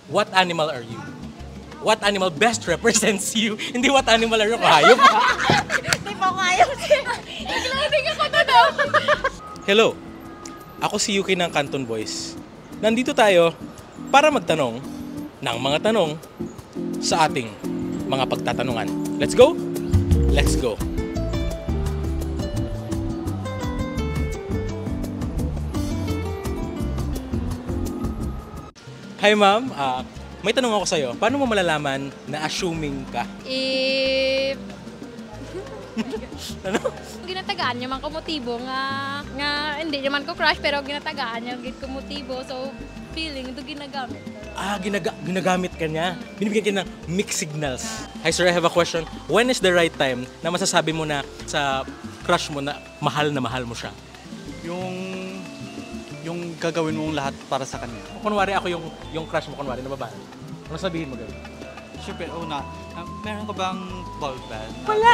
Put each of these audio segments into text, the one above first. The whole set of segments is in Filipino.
What animal are you? What animal best represents you? Hindi what animal are you, hayop. Hindi po kaya. Naglating ako na daw. Hello, ako si Yuki ng Canton Boys. Nandito tayo para magtanong ng mga tanong sa ating mga pagtatanungan. Let's go? Let's go. Hi ma'am, may tanong ako sa'yo. Paano mo malalaman na assuming ka? If Ano? ginatagaan niya man ko motibo nga hindi naman ko crush pero ginatagaan niya gid ko motibo so feeling ito ginagamit. Ginagamit ka niya. Binibigyan ka ng mixed signals. Hi sir, I have a question. When is the right time na masasabi mo na sa crush mo na mahal mo siya? Yung gagawin mong lahat para sa kanya. Kunwari ako yung crush mo, kunwari na babae. Ano sabihin mo gano'n? Siyempre, una, meron ka bang ball band? Wala!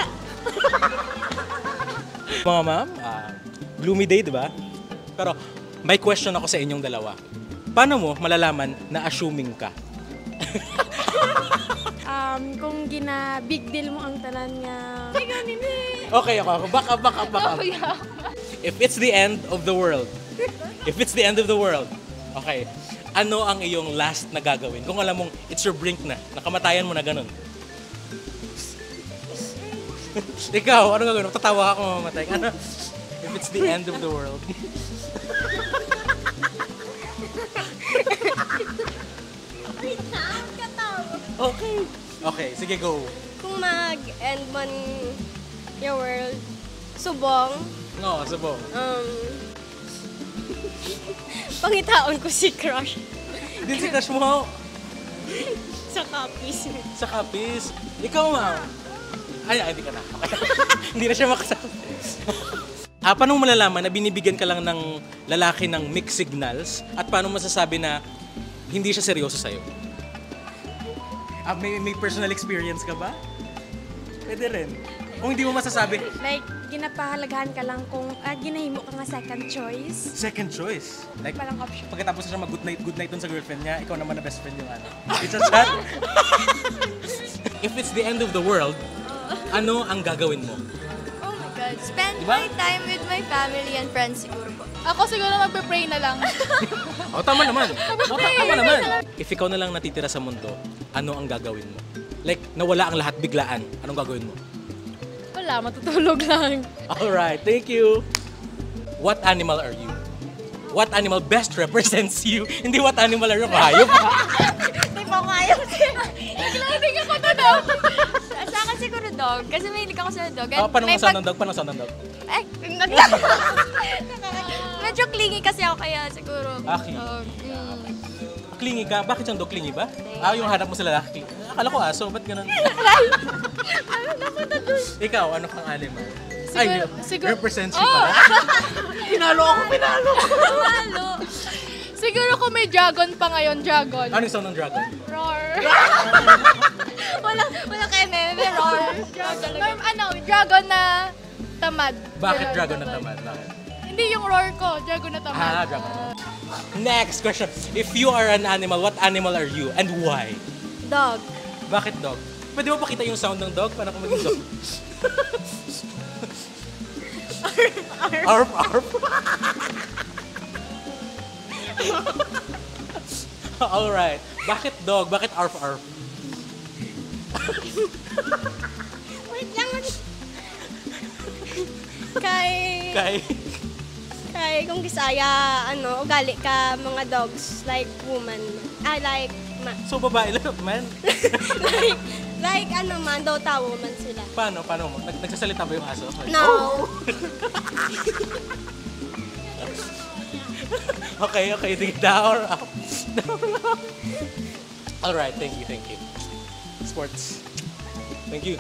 Mga ma'am, gloomy day, di ba? Pero may question ako sa inyong dalawa. Paano mo malalaman na assuming ka? Kung big deal mo ang tanan nga. Okay, ako. Back up. If it's the end of the world. Okay. Ano ang iyong last na gagawin? Kung alam mong it's your brink na, nakamatayan mo na ganun. Ikaw, ano gagawin? Tatawa ka kung mamamatay. Ano? If it's the end of the world. Okay, sige, go. Kung mag-end man your world, subong, No, sabong. pangitaon ko si crush Din si crush mo sa copies. sa kapis. Ikaw, ma'am. Ay, hindi ka na. Okay. Hindi na siya makasabi. Paano mo malalaman na binibigyan ka lang ng lalaki ng mixed signals at paano masasabi na hindi siya seryoso sa'yo? May personal experience ka ba? Pwede rin. Kung hindi mo masasabi, Like, ginapahalagahan ka lang kung ginahimo ka nga second choice. second choice. Like, Walang option. pagkatapos na siya mag-good night dun sa girlfriend niya, ikaw naman na best friend yung ano. It's a chat. If it's the end of the world, ano ang gagawin mo? Oh my God. Spend Diba? my time with my family and friends siguro po. Ako siguro magpe-pray na lang. Tama naman. Tama naman. If ikaw na lang natitira sa mundo, ano ang gagawin mo? Like, nawala ang lahat biglaan, anong gagawin mo? Wala, matutulog lang. Alright, thank you. What animal are you? What animal best represents you? Hindi what animal are you, hayop. Hindi po kaya. Naglating ako na daw. Sa akin siguro dog. Kasi may hilig ako sa dog. Paano ang sound ng dog? Medyo clingy kasi ako kaya siguro. Aki. Dog. Clingy ka? Bakit yung dog clingy ba? Yung hanap mo sa lalaki. Akala ko aso, ba't ganun? Ikaw, ano kang animal? Siguro- Represents you pala. Pinalo. Siguro kung may dragon pa ngayon, dragon. Ano yung sound ng dragon? Roar. Wala kayo may roar. Dragon na tamad. Bakit dragon na tamad? Bakit? Hindi yung roar ko, dragon na tamad. Dragon. Next question. If you are an animal, what animal are you and why? Dog. Bakit dog? Pwede mo pakita yung sound ng dog? Paano kung maging dog? Arf, arf. Alright. Bakit dog? Bakit arf, arf? Wait lang. Kay kung Bisaya, ugali ka mga dogs like woman. So, babae lang, man. like daw tao man sila. Paano mo? Nagsasalita ba yung aso? No. Okay. Sige, down or up. Alright, thank you. Sports. Thank you.